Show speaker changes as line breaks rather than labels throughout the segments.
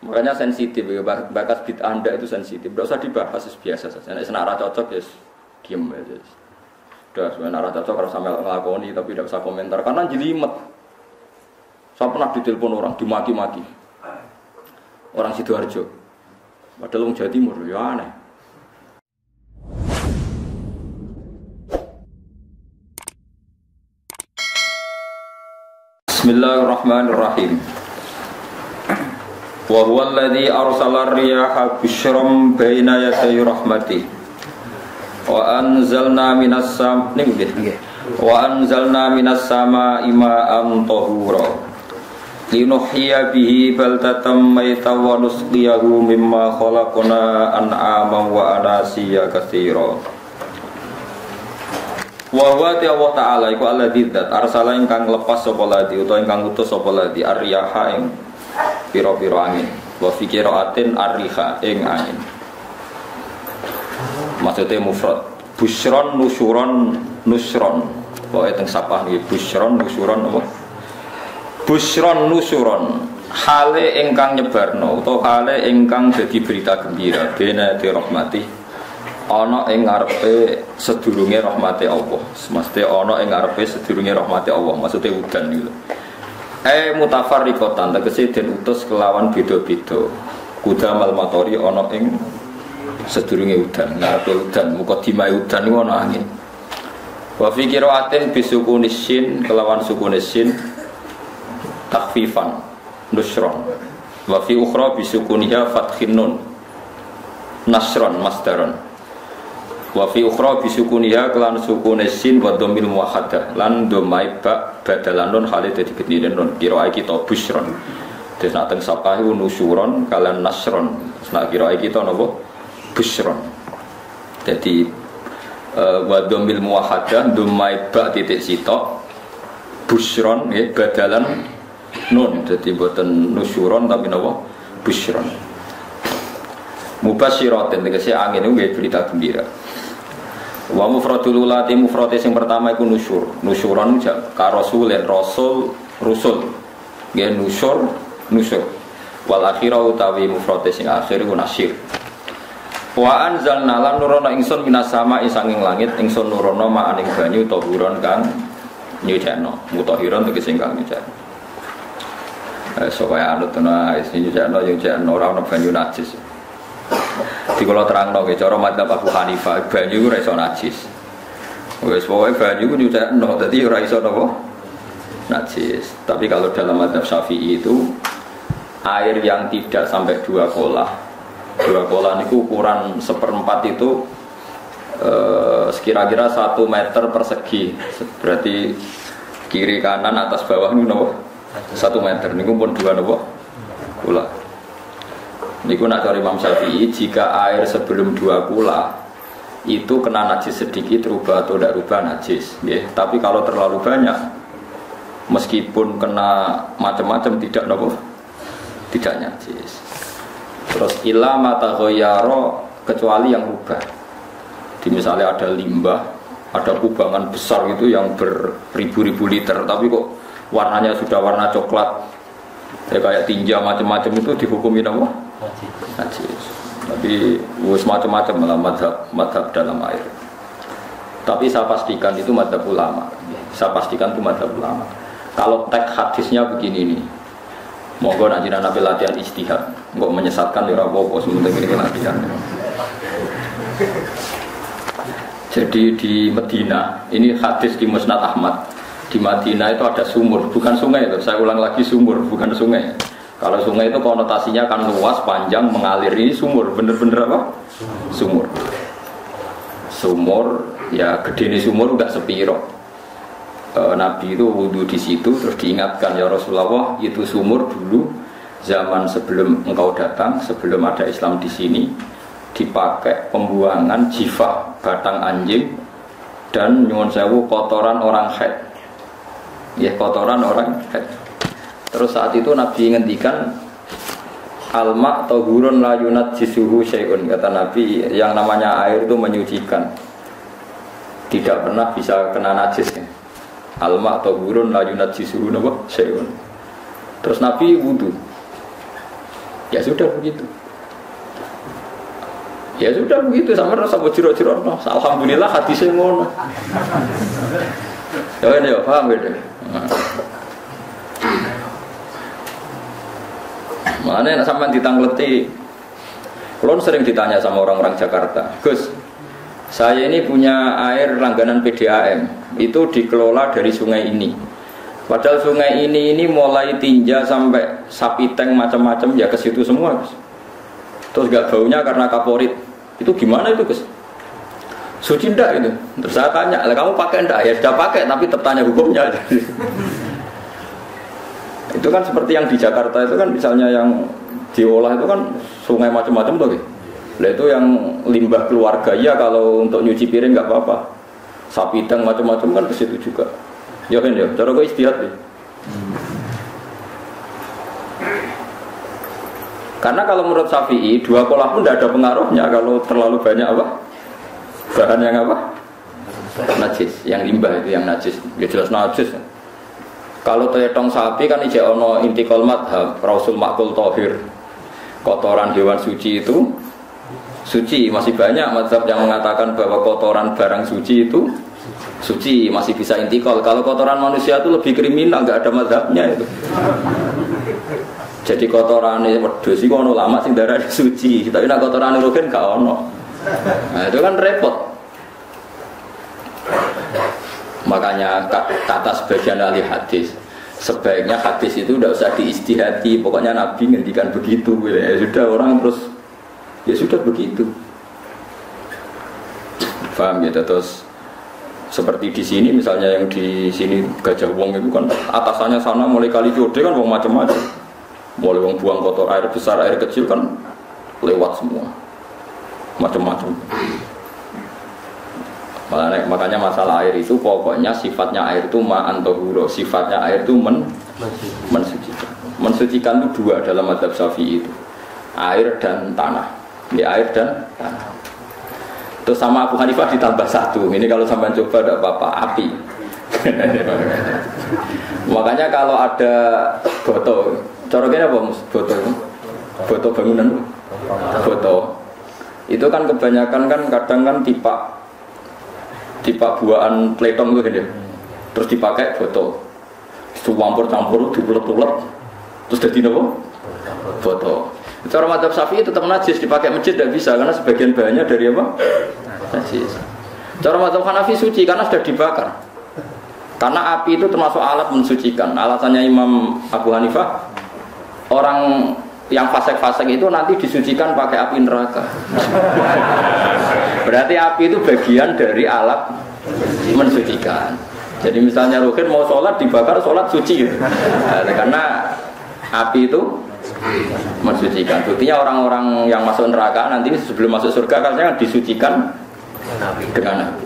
Makanya sensitif, bakas bid'ah Anda itu sensitif. Tidak usah dibahas, biasa saja. Nek senara cocok ya diam aja. Sudah, senara cocok harus sampai ngelakoni tapi tidak usah komentar karena jelimet. Saya pernah ditelepon orang, dimaki-maki. Orang Sidoarjo. Padahal orang Jawa Timur, ya aneh. Bismillahirrahmanirrahim. Wa huwa alladhi arsala ar-riyaha busyran baina yaday rahmati. Wa anzalna minas samaa'i ma'an tahura. Linuhyiya bihi baldatan maytan wa nusqiyahu mimma khalaqna an'aman wa anasiya katsira. Wa huwa Allah Ta'ala iku alladzi dzat arsala ingkang lepas sapa ladi utawa ingkang utus sapa ladi ar-riyaha ing pira-pira angin wa fi qiraatin ar-riha ing angin. Maksudnya mufrad busyron nusyuron nusron pokoke teng sapah niki busyron nusyuron apa busyron nusyuron hale ingkang nyebarno utawa hale ingkang dadi berita gembira bena di rahmati ana ing ngarepe sedurunge rahmate Allah. Mesti ana ing ngarepe sedurunge rahmate Allah, maksude udan niku. Mutafarriqatan tegese den utus kelawan beda-beda. Kudamal matori ana ing sedurunge udan, ngarepe udan, mukadimah udan niku ana angin. Wa fi qiraatin bisukunis sin kelawan sukunis sin takhfifan nusron. Wa fi ukhra bisukuniha fathin nun nasron masdaron. Wa fi ukhra bisukuniha kelan sukune sin wa dhammil muwahhadah lan dhammai ba badalan nun hale dadi gedine nun kira kita busyron. Des nak teng sapah iku nusyuron kalan nasron. Nak kira kita napa busyron. Dadi wa dhammil muwahhadah dhammai ba titik sitok busyron nggih badalan nun dadi boten nusyuron tapi napa busyron. Mubasyiratin tegese angin iku nggih berita gembira. Wa mufradul ulati mufrad sing pertama iku nusyur. Nusyuron ka rasulin rasul rusul. Nggih nusyur nusyur. Wal akhirau utawi mufrad sing akhir iku nasyir. Wa anzalna lan nurono ingsun minas sama'i sanging langit ingsun nurono ma'aning banyu tahuron kang nyucikno. Mutahiron tegese kang nyucikno. Supaya anut ana isi nyucikno ora ana banyu najis. Di kalau terang no, cara madzhab Abu Hanifah banyu ora iso najis. Wes pokoke banyu nyucikno dadi ora iso napa najis. Tapi kalau dalam madzhab Syafi'i itu air yang tidak sampai 2 kolah. 2 kolah niku ukuran 1/4 itu sekira-kira 1 meter persegi. Berarti kiri kanan atas bawah niku napa? 1 meter niku pun 2 napa? Kolah. Niku nak cari Imam Syafi'i jika air sebelum 2 kula itu kena najis sedikit rubah atau tidak rubah najis, ya. Tapi kalau terlalu banyak meskipun kena macam-macam tidak najis. Terus illa mata ghayyara kecuali yang rubah. Di misalnya ada limbah, ada kubangan besar gitu yang beribu-ribu liter tapi kok warnanya sudah warna coklat. Ya kayak tinja macam-macam itu dihukumi apa? Najis. Tapi wis macam-macam malah madhab dalam air. Tapi saya pastikan itu madhab ulama. Saya pastikan itu madhab ulama. Kalau teks hadisnya begini nih, monggo nak jinak nabi latihan ijtihad, nggak menyesatkan ya apa-apa sementing ini latihan. Jadi di Medina, ini hadis di Musnad Ahmad. Di Madinah itu ada sumur, bukan sungai itu. Saya ulang lagi sumur, bukan sungai. Kalau sungai itu konotasinya kan luas, panjang, mengalir. Ini sumur, bener-bener apa? Sumur. Sumur, ya gede ini sumur enggak sepiro. Nabi itu wudhu di situ, terus diingatkan ya Rasulullah, itu sumur dulu zaman sebelum engkau datang, sebelum ada Islam di sini, dipakai pembuangan jifa, batang anjing, dan nyuwun sewu kotoran orang haid. Ya kotoran orang haid. Terus saat itu Nabi ngendikan alma tahurun la yunajjisuhu syai'un. Kata Nabi yang namanya air itu menyucikan, tidak pernah bisa kena najis. Alma tahurun la yunajjisuhu syai'un. Terus Nabi wudu. Ya sudah begitu. Ya sudah begitu sama rasa bojiro-jiro. Alhamdulillah hadisnya ngono. Ya paham beda. Makanya sampai ditangleti. Kulon sering ditanya sama orang-orang Jakarta, Gus, saya ini punya air langganan PDAM, itu dikelola dari sungai ini. Padahal sungai ini mulai tinja sampai sapi tank macam-macam ya ke situ semua, Gus. Terus gak baunya karena kaporit. Itu gimana itu, Gus? Suci ndak itu? Terus saya tanya, kamu pakai ndak? Ya sudah pakai, tapi tertanya hukumnya. Itu kan seperti yang di Jakarta itu kan misalnya yang diolah itu kan sungai macam-macam tuh. Nah itu yang limbah keluarga ya kalau untuk nyuci piring nggak apa-apa. Sapi tank macam-macam kan ke situ juga. Ya kan ya, cara gue istihad nih. Karena kalau menurut Syafi'i dua kolah pun tidak ada pengaruhnya kalau terlalu banyak apa? Bahan yang apa? Najis, yang limbah itu yang najis. Ya jelas najis. Kalau tetong sapi kan ijek ono intikal madhab Rasul Makul Tohir, kotoran hewan suci itu suci. Masih banyak madhab yang mengatakan bahwa kotoran barang suci itu suci, masih bisa intikal. Kalau kotoran manusia itu lebih kriminal, nggak ada madhabnya itu. Jadi kotoran wedhus itu ono lama sing darah suci, tapi nak kotoran rogen gak ono. Nah itu kan repot. Makanya kata sebagian ahli hadis, sebaiknya hadis itu tidak usah diistihati. Pokoknya Nabi ngendikan begitu, ya sudah orang terus ya sudah begitu. Paham ya? Terus seperti di sini misalnya yang di sini Gajah Wong itu kan atasannya sana mulai kali Jode kan wong macam-macam. Mulai wong buang kotor air besar air kecil kan lewat semua macam-macam. Makanya masalah air itu pokoknya sifatnya air itu ma'an tohuro, sifatnya air itu mensucikan. Mensucikan itu dua dalam mazhab Syafi'i itu, air dan tanah. Ya, air dan tanah. Terus sama Abu Hanifah ditambah satu. Ini kalau sampai coba tidak apa-apa, api. Makanya kalau ada boto, coroknya apa mus? Boto bangunan, boto. Itu kan kebanyakan kan kadang kan tipe buahan pletong itu kan ya. Terus dipakai botol. Campur diulet-ulet. Terus jadi apa? Botol. Cara mazhab Syafi'i tetap najis, dipakai masjid tidak bisa karena sebagian bahannya dari apa? Najis. Cara mazhab Hanafi suci karena sudah dibakar. Karena api itu termasuk alat mensucikan. Alasannya Imam Abu Hanifah, orang yang fasik-fasik itu nanti disucikan pakai api neraka. Berarti api itu bagian dari alat mensucikan. Jadi misalnya Ruhin mau sholat dibakar, sholat suci gitu. Karena api itu mensucikan. Buktinya orang-orang yang masuk neraka nanti sebelum masuk surga katanya disucikan dengan api.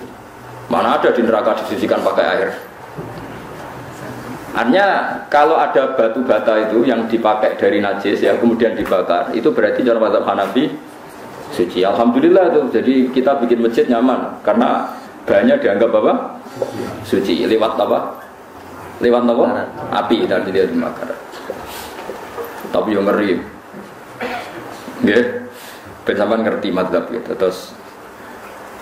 Mana ada di neraka disucikan pakai air. Artinya kalau ada batu bata itu yang dipakai dari najis ya kemudian dibakar, itu berarti cara mazhab Hanafi suci. Alhamdulillah itu. Jadi kita bikin masjid nyaman karena bahannya dianggap apa? Suci. Lewat apa? Lewat apa? Api dan tidak dibakar. Tapi yang ngeri. Nggih. Ben sampean ngerti mazhab gitu. Terus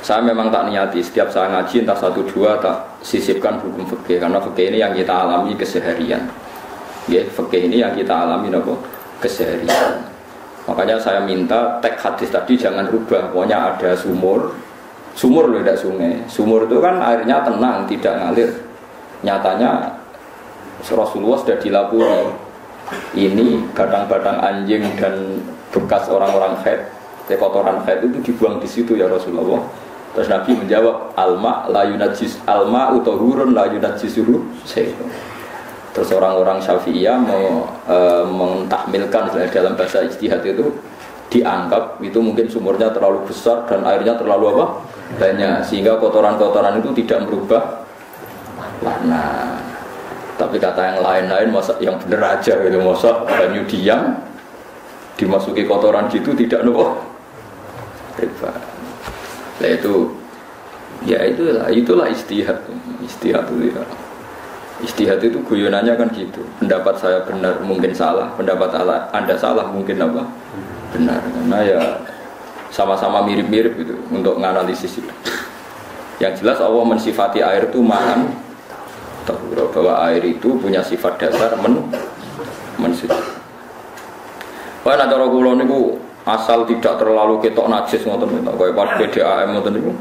saya memang tak niati setiap saya ngaji entah 1-2 tak sisipkan hukum fikih karena fikih ini yang kita alami keseharian. Ya, fikih ini yang kita alami apa? Keseharian. Makanya saya minta teks hadis tadi jangan rubah. Pokoknya ada sumur loh, tidak sungai. Sumur itu kan airnya tenang, tidak ngalir. Nyatanya Rasulullah sudah dilapuri. Ini batang-batang anjing dan bekas orang-orang haid, kotoran haid itu dibuang di situ ya Rasulullah. Terus Nabi menjawab, alma la yunajjis alma utahurun la yunajjisuhu syai'. Terus orang-orang Syafi'iyah mau mentahmilkan dalam bahasa ijtihad itu dianggap itu mungkin sumurnya terlalu besar dan airnya terlalu apa? Banyak sehingga kotoran-kotoran itu tidak merubah warna. Tapi kata yang lain-lain masa yang benar aja gitu, masa banyu diam dimasuki kotoran gitu tidak nopo. Nah itu ya itulah ijtihad itu ya. Ijtihad itu guyonannya kan gitu. Pendapat saya benar, mungkin salah. Pendapat Anda salah, mungkin apa? Benar. Karena ya sama-sama mirip-mirip gitu untuk menganalisis itu. Yang jelas Allah mensifati air itu ma'an tahura, bahwa air itu punya sifat dasar mensuci. Wah, nak cara kula niku asal tidak terlalu ketok najis ngoten niku. Kaya pas PDAM ngoten niku.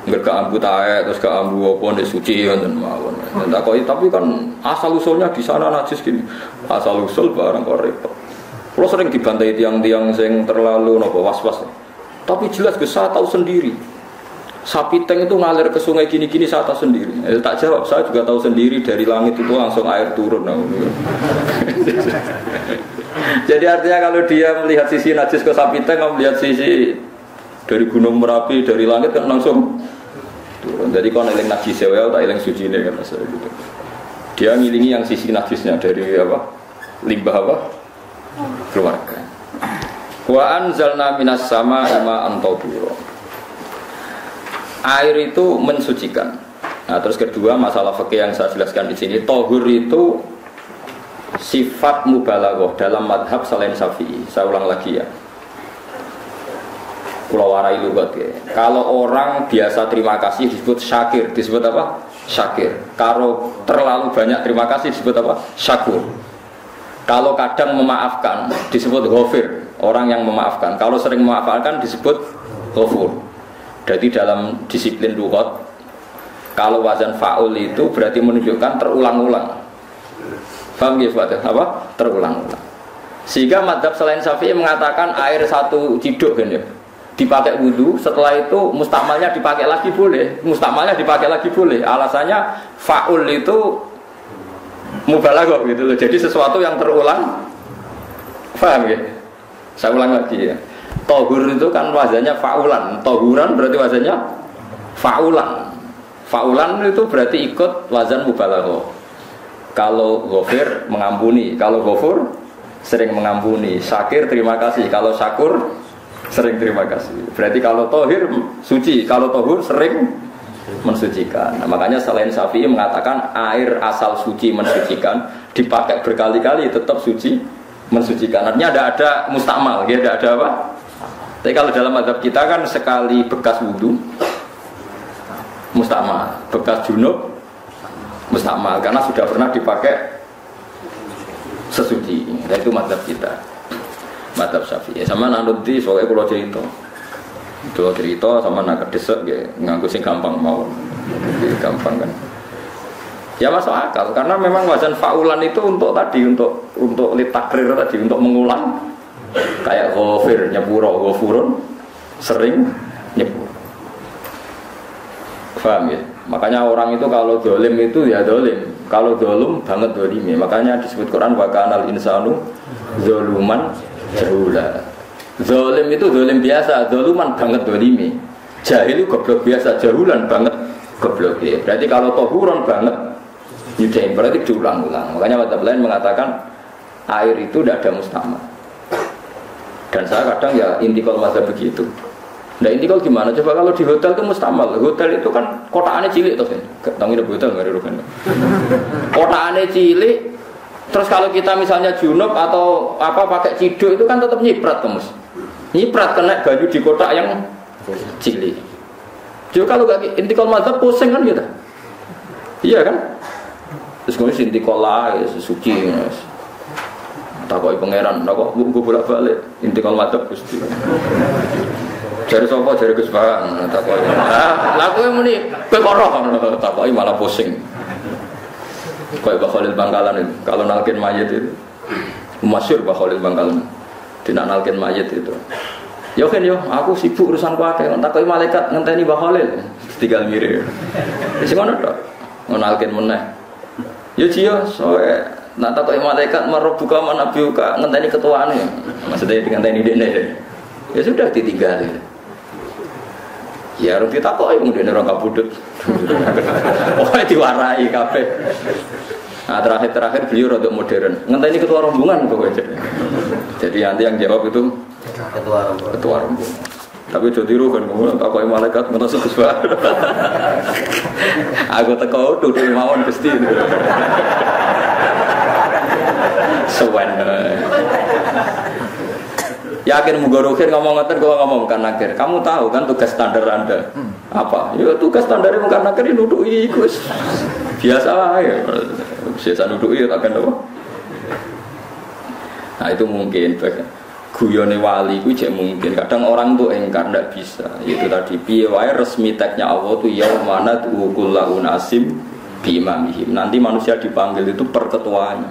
Enggak gak ambu taek terus gak ambu apa ndek suci ngoten mawon. Tapi kan asal usulnya di sana najis gini. Asal usul barang kok repot. Kalau sering dibantai tiang-tiang sing terlalu napa was-was. Tapi jelas saya tahu sendiri. Sapi teng itu ngalir ke sungai gini-gini saya tahu sendiri. Tak jawab, saya juga tahu sendiri dari langit itu langsung air turun. Jadi artinya kalau dia melihat sisi najis ke sapi teng, kalau melihat sisi dari gunung Merapi, dari langit kan langsung turun. Jadi kalau eling najis ya, tak eling suci ini kan saya gitu. Dia ngilingi yang sisi najisnya dari apa? Limbah apa? Keluarga. Wa anzalna minas sama'i ma'an tahura. Air itu mensucikan. Nah, terus kedua masalah fikih yang saya jelaskan di sini, tahur itu sifat mubalaghah dalam madhab selain Syafi'i. Saya ulang lagi ya. Pulau Warai lugat ya. Kalau orang biasa terima kasih disebut syakir, disebut apa? Syakir. Kalau terlalu banyak terima kasih disebut apa? Syakur. Kalau kadang memaafkan disebut ghafir, orang yang memaafkan. Kalau sering memaafkan disebut ghafur. Jadi dalam disiplin lughat, kalau wazan fa'ul itu berarti menunjukkan terulang-ulang. Paham ya Pak? Apa? Terulang-ulang. Sehingga madzhab selain Syafi'i mengatakan air satu ciduk kan ya. Dipakai wudu, setelah itu mustakmalnya dipakai lagi boleh. Mustakmalnya dipakai lagi boleh. Alasannya fa'ul itu mubalaghah gitu loh. Jadi sesuatu yang terulang. Paham ya? Saya ulang lagi ya. Tahur itu kan wazannya fa'ulan. Tahuran berarti wazannya fa'ulan. Fa'ulan itu berarti ikut wazan mubalaghah. Kalau ghafir mengampuni, kalau ghafur sering mengampuni. Syakir terima kasih, kalau syakur sering terima kasih. Berarti kalau tahir suci, kalau tahur sering mensucikan. Nah, makanya selain Syafi'i mengatakan air asal suci mensucikan, dipakai berkali-kali tetap suci mensucikan. Artinya ada mustakmal, ya ada apa? Tapi kalau dalam mazhab kita kan sekali bekas wudu mustakmal, bekas junub mustakmal karena sudah pernah dipakai sesuci. Nah, itu mazhab kita. Mazhab Syafi'i. Sama nanti soalnya kalau cerita sama nak desek ya nganggo sing gampang mau. Gampang kan. Ya masuk akal karena memang wazan fa'ulan itu untuk tadi untuk litakrir tadi untuk mengulang kayak ghafir nyepuro ghafurun sering nyepur. Paham ya? Makanya orang itu kalau dolim itu ya dolim, kalau dolum banget dolimi. Makanya disebut Quran wa kanal insanu zoluman jahula. Dolim itu dolim biasa, doluman banget dolimi. Jahil itu goblok biasa, jahulan banget goblok ya. Berarti kalau tohuron banget nyudahin berarti diulang-ulang. Makanya mazhab lain mengatakan air itu tidak ada mustamad. Dan saya kadang ya intikal mazhab begitu. Nah intikal gimana? Coba kalau di hotel itu mustamal. Hotel itu kan kotaannya cilik tuh kan. Tangi hotel nggak ada kan. Kotaannya cilik. Terus kalau kita misalnya junub atau apa pakai ciduk itu kan tetap nyiprat temus. Nyiprat kena baju di kotak yang cilik. Jadi kalau nggak intikal mazhab pusing kan kita. Iya kan? Terus kemudian intikal lah, suci. Takoi pangeran, takoi gue bolak-balik intikal mazhab Gusti. Jari sapa jari Gus Bang, takoi. Lah kowe muni kowe karo takoi malah pusing. Kayak Mbah Khalil Bangkalan itu, kalau nalkin mayit itu masyhur Mbah Khalil Bangkalan. Tidak nalkin mayit itu. Yo kan yo, aku sibuk urusan kuake, takoi malaikat ngenteni Mbah Khalil. Tinggal mirip. Wis ngono tok. Nalkin meneh. Yo jiyo soe nak takoki malaikat marobuka manabiuka ngenteni ketuane. Maksudnya ngenteni dekne. Ya sudah ditinggal. Ya harus ditakoki kemudian orang kabudut. Pokoknya diwarai kabeh. Nah terakhir beliau rada modern. Ngenteni ketua rombongan pokoknya. Jadi nanti yang jawab itu ketua rombongan. Tapi do tiru kan ngomong takoki malaikat ngono Gus Pak. Aku teko duduk mawon Gusti. Sewen. Yakin Mugorokin ngomong ngoten kok ngomong kan akhir. Kamu tahu kan tugas standar Anda? Apa? Ya tugas standar kan akhir nuduki iku biasa ae. Biasa nuduki tak kan apa? Nah itu mungkin guyone wali ku jek mungkin. Kadang orang tuh engkar ndak bisa. Itu tadi piye wae resmi teknya Allah tuh yaumana tuqullu unasim bi imamihim. Nanti manusia dipanggil itu per ketuanya.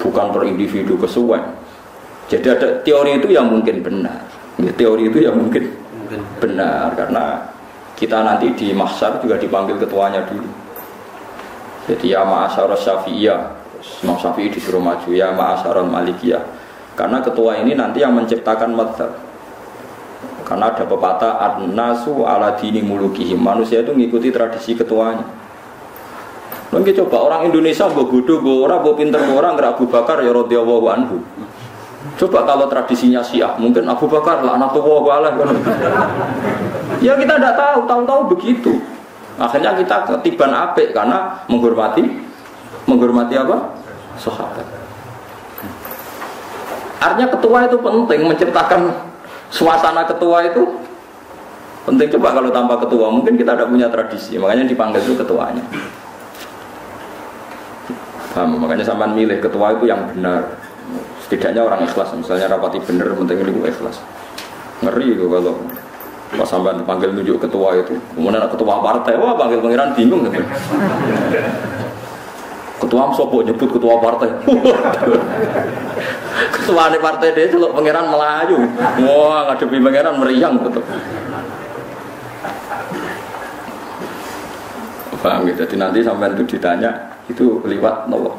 Bukan per individu kesuwen. Jadi ada teori itu yang mungkin benar. Ya, teori itu yang mungkin benar karena kita nanti di mahsyar juga dipanggil ketuanya dulu. Jadi ya ma'asyarah syafi'iyah, Imam Syafi'i disuruh maju ya ma'asyarah malikiyah. Karena ketua ini nanti yang menciptakan madzhab. Karena ada pepatah an-nasu ala dini mulukihim. Manusia itu mengikuti tradisi ketuanya. Mungkin coba orang Indonesia gue bodoh, gue orang, gue pinter, gue orang, nggak Abu Bakar ya radhiyallahu anhu. Coba kalau tradisinya Syiah, mungkin Abu Bakar laknatullah alaih. Ya kita tidak tahu begitu. Akhirnya kita ketiban apik karena menghormati apa? Sahabat. Artinya ketua itu penting, menciptakan suasana ketua itu penting. Coba kalau tanpa ketua, mungkin kita tidak punya tradisi, makanya dipanggil itu ketuanya. Makanya sampean milih ketua itu yang benar. Setidaknya orang ikhlas, misalnya rapati bener, penting itu ikhlas. Ngeri itu kalau pas sampai dipanggil nunjuk ketua itu, kemudian ketua partai, wah panggil pangeran bingung gitu. Ketua sopo nyebut ketua partai. Ketua partai dia celuk pangeran Melayu, wah ngadepi pangeran meriang betul. Paham gitu. Jadi nanti sampai itu ditanya itu lewat nopo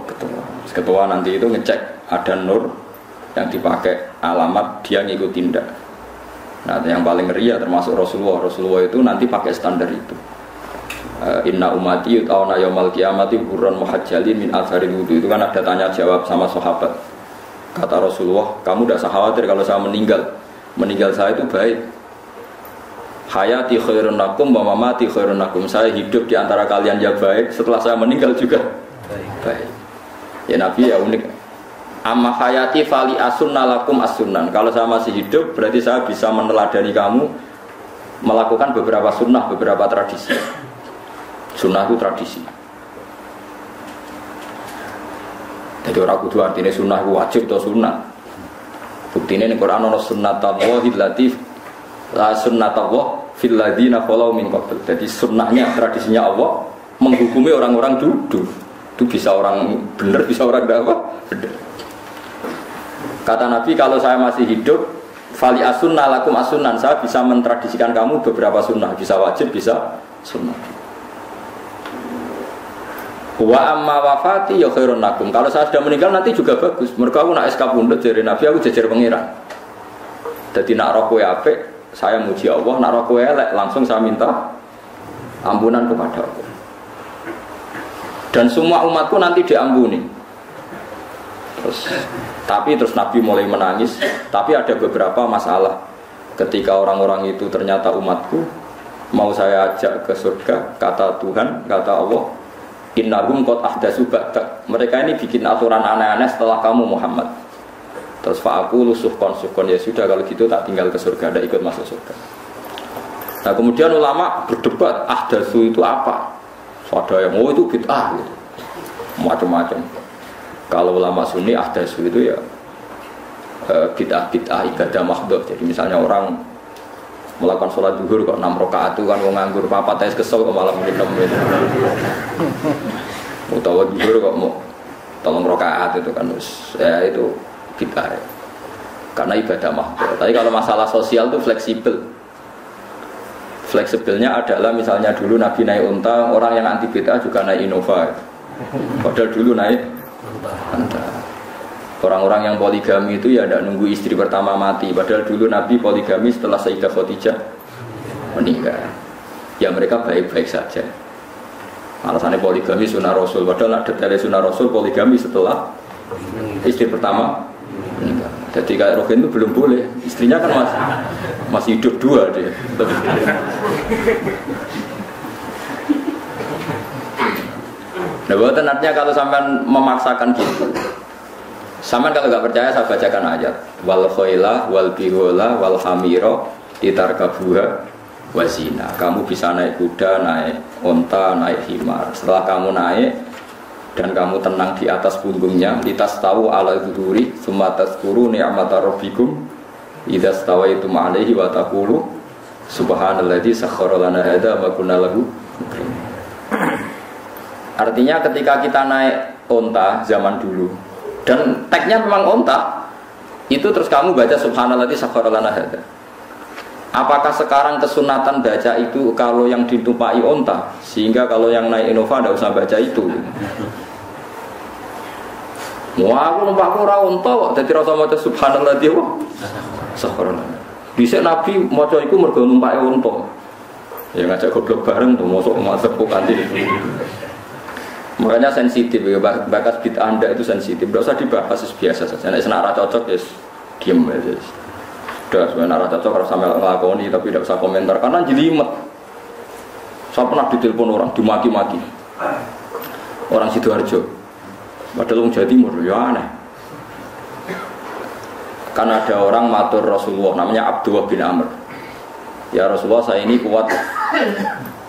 ketua. Ketua nanti itu ngecek ada nur yang dipakai alamat dia ngikutin tindak. Nah yang paling ngeri ya termasuk Rasulullah itu nanti pakai standar itu. Inna umati yut'auna yaumal qiyamati hurran muhajjalin min atharil wudu. Itu kan ada tanya jawab sama sahabat. Kata Rasulullah, kamu tidak usah khawatir kalau saya meninggal saya itu baik. Hayati khairun lakum wa mamati khairun lakum. Saya hidup di antara kalian ya baik, setelah saya meninggal juga baik. Ya Nabi ya unik. Amma hayati fali asunna lakum as-sunan. Kalau saya masih hidup berarti saya bisa meneladani kamu melakukan beberapa sunnah, beberapa tradisi. Sunnah itu tradisi. Jadi orang kudu artinya sunnah itu wajib atau sunnah. Buktinya di Quran ada sunnatallahi latif la sunnatallah fil ladina khalau min qabl. Jadi sunnahnya, tradisinya Allah menghukumi orang-orang dulu. Itu bisa orang benar, bisa orang tidak apa? Benar. Kata Nabi, kalau saya masih hidup, fali asunna lakum asunan, saya bisa mentradisikan kamu beberapa sunnah, bisa wajib, bisa sunnah. Wa amma wafati ya khairun lakum. Kalau saya sudah meninggal nanti juga bagus. Mereka aku nak SK pundut dari Nabi, aku jejer pengiran. Jadi nak roh kowe apik, saya muji Allah, nak roh kowe elek, langsung saya minta ampunan kepada Allah. Dan semua umatku nanti diampuni. Terus Nabi mulai menangis. Tapi ada beberapa masalah. Ketika orang-orang itu ternyata umatku, mau saya ajak ke surga, kata Tuhan, kata Allah, innahum qad ahdatsu ba'dak. Mereka ini bikin aturan aneh-aneh setelah kamu Muhammad. Terus fa'aqulu suhqan ya sudah kalau gitu tak tinggal ke surga, tidak ikut masuk surga. Nah kemudian ulama berdebat ahdatsu itu apa? Ada yang itu bid'ah gitu. Macam-macam. Kalau ulama sunni ahdatsu itu ya bid'ah ibadah mahdhah. Jadi misalnya orang melakukan sholat zuhur kok 6 rakaat itu kan wong nganggur papat kesel kok malam minum gitu. Utawa zuhur kok mau 3 rakaat itu kan ya itu bid'ah. Ya. Karena ibadah mahdhah. Tapi kalau masalah sosial itu fleksibel. Fleksibelnya adalah misalnya dulu Nabi naik unta, orang yang anti bid'ah juga naik Innova. Padahal dulu naik unta. Orang-orang yang poligami itu ya tidak nunggu istri pertama mati. Padahal dulu Nabi poligami setelah Sayyidah Khadijah meninggal. Ya mereka baik-baik saja. Alasannya poligami sunnah Rasul. Padahal detailnya sunnah Rasul poligami setelah istri pertama meninggal. Jadi kayak Rogen itu belum boleh. Istrinya kan masih hidup 2 dia. Nah, bukan artinya kalau sampean memaksakan gitu. Sampean kalau nggak percaya saya bacakan ayat. Wal khoila wal bihola wal hamiro ditarkabuha wazina. Kamu bisa naik kuda, naik onta, naik himar. Setelah kamu naik dan kamu tenang di atas punggungnya, litas tahu ala dzuri summa tazkuru ni'mata rabbikum idza stawaitum 'alaihi wa taqulu subhanalladzi sakhkhara lana hadza wa kunna lahu muqrinin. Artinya ketika kita naik onta zaman dulu dan teksnya memang onta itu terus kamu baca subhanalladzi sakhkhara lana hadza. Apakah sekarang kesunatan baca itu kalau yang ditumpai onta sehingga kalau yang naik Innova tidak usah baca itu? Wah, aku numpak ora unta kok dadi rasa maca subhanalladzi wa sakhkhara. Bisa Nabi maca iku mergo numpake unta. Ya ngajak goblok bareng tuh mosok mazhab kok kanthi. Makanya sensitif ya, bakas bid'ah Anda itu sensitif. Enggak usah dibahas biasa saja. Nek senara cocok ya diam aja. Sudah sebenarnya cocok harus sampai ngelakoni tapi tidak usah komentar karena jelimet. Saya pernah ditelepon orang dimaki-maki. Orang Sidoarjo. Padahal orang Jawa Timur, ya aneh. Karena ada orang matur Rasulullah, namanya Abdullah bin Amr. Ya Rasulullah, saya ini kuat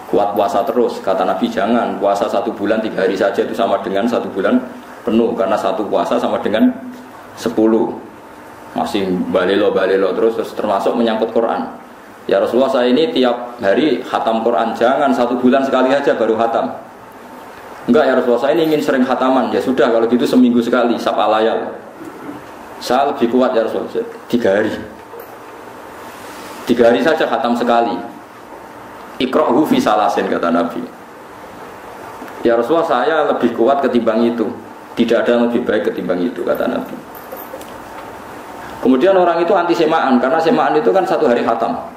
puasa terus. Kata Nabi, jangan puasa 1 bulan 3 hari saja itu sama dengan 1 bulan penuh. Karena 1 puasa sama dengan 10. Masih balelo terus termasuk menyangkut Quran. Ya Rasulullah, saya ini tiap hari khatam Quran. Jangan 1 bulan sekali aja baru khatam. Enggak ya Rasulullah, saya ini ingin sering khataman. Ya sudah kalau gitu seminggu sekali, sapalayal. Saya lebih kuat ya Rasulullah, 3 hari. 3 hari saja khatam sekali. Iqra'hu fi salasin kata Nabi. Ya Rasulullah, saya lebih kuat ketimbang itu. Tidak ada yang lebih baik ketimbang itu kata Nabi. Kemudian orang itu anti semaan karena semaan itu kan 1 hari khatam.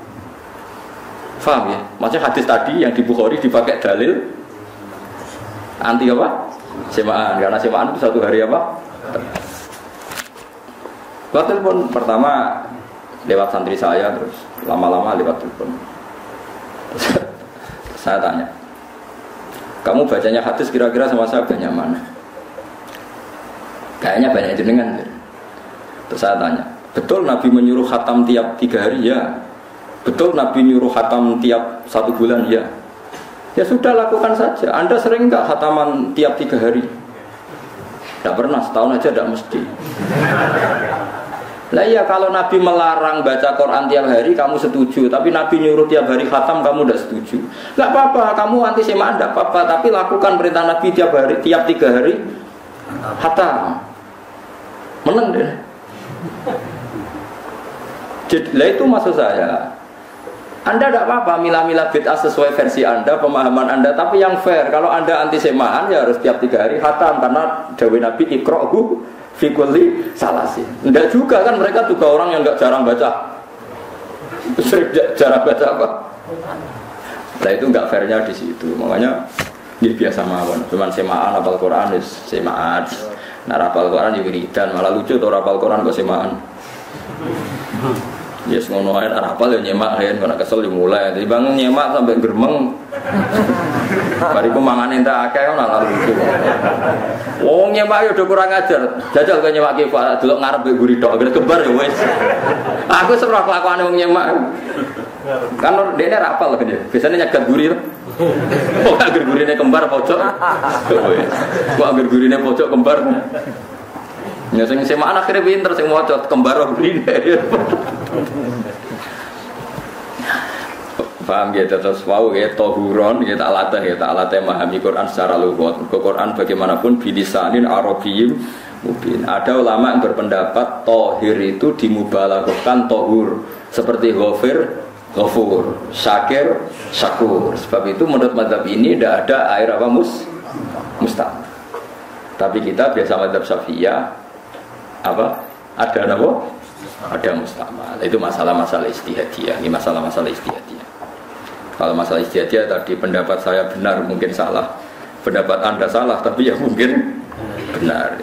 Faham ya? Maksudnya hadis tadi yang di Bukhari dipakai dalil anti apa? Semaan, karena semaan itu 1 hari apa? Lewat telepon pertama lewat santri saya, terus lama-lama lewat telepon. Saya tanya, kamu bacanya hadis kira-kira sama saya banyak mana? Kayaknya banyak jenengan. Terus saya tanya, betul Nabi menyuruh khatam tiap 3 hari? Ya. Betul Nabi menyuruh khatam tiap 1 bulan? Ya. Ya sudah lakukan saja. Anda sering nggak khataman tiap 3 hari? Tidak pernah, setahun aja tidak mesti. Lah iya kalau Nabi melarang baca Quran tiap hari kamu setuju, tapi Nabi nyuruh tiap hari khatam kamu tidak setuju. Nggak apa-apa, kamu anti semaan tidak apa-apa, tapi lakukan perintah Nabi tiap 3 hari khatam. Menang deh. Jadi lah itu maksud saya. Anda tidak apa-apa milah-milah bid'ah sesuai versi Anda, pemahaman Anda, tapi yang fair. Kalau Anda anti semaan ya harus tiap 3 hari khatam karena dawuh Nabi iqra'hu fi kulli salasin. Enggak juga kan, mereka juga orang yang enggak jarang baca. Jarang baca apa? Nah itu enggak fairnya di situ. Makanya dia biasa mawon. Cuman semaan hafal Quran wis semaan. Nah hafal Quran ya wiridan, malah lucu tuh hafal Quran kok semaan. Yes ngono ae hafal ya nyemak kan, kena kesel dimulai. Jadi bangun nyemak sampai geremeng. Bariku mangan entek akeh ora lucu. Wong nyemak yo do kurang ajar. Jajal kok nyemak ki Pak delok ngarep mbek guri tok, akhire kembar ya wis. Aku serah kelakuane wong nyemak. Kan dene ra apal kan ya. Biasane nyegat guri. Kok agar gurine kembar pojok. Kok agar gurine pojok kembar. Ya sing semaan akhire pinter sing maca kembar gurine. Paham ya, terus wow ya tohuron ya tak latih memahami Quran secara lughat. Quran bagaimanapun bilisanin arabiyyin mubin. Ada ulama yang berpendapat tohir itu dimubalaghahkan tohur seperti ghafir, ghafur, syakir, syakur. Sebab itu menurut mazhab ini tidak ada air apa mustahil. Tapi kita biasa mazhab Syafi'iyah apa? Ada apa? Ada mustamal. Itu masalah-masalah ijtihadiyah. Ini masalah-masalah ijtihadiyah. Kalau masalah ijtihadiyah tadi pendapat saya benar mungkin salah, pendapat Anda salah tapi ya mungkin benar.